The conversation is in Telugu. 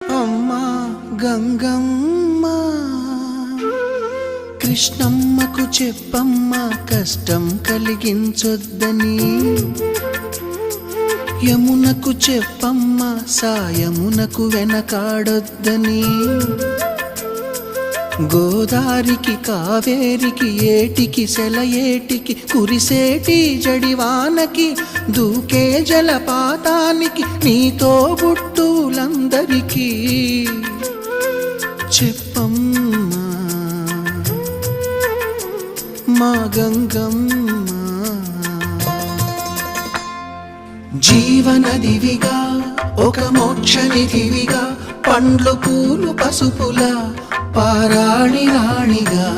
అమ్మా గంగమ్మ కృష్ణమ్మకు చెప్పమ్మా కష్టం కలిగించొద్దని, యమునకు చెప్పమ్మా సాయమునకు వెనకాడొద్దని, గోదారికి కావేరికి ఏటికి సెలయేటికి కురిసేటి జడివానకి దూకే జలపాతానికి నీతో బుట్టులందరికీ చెప్పమ్మా మా గంగమ్మ. జీవనదివిగా ఒక మోక్షనిధివిగా పండ్లు పూలు పసుపుల పారాణి రాణిగా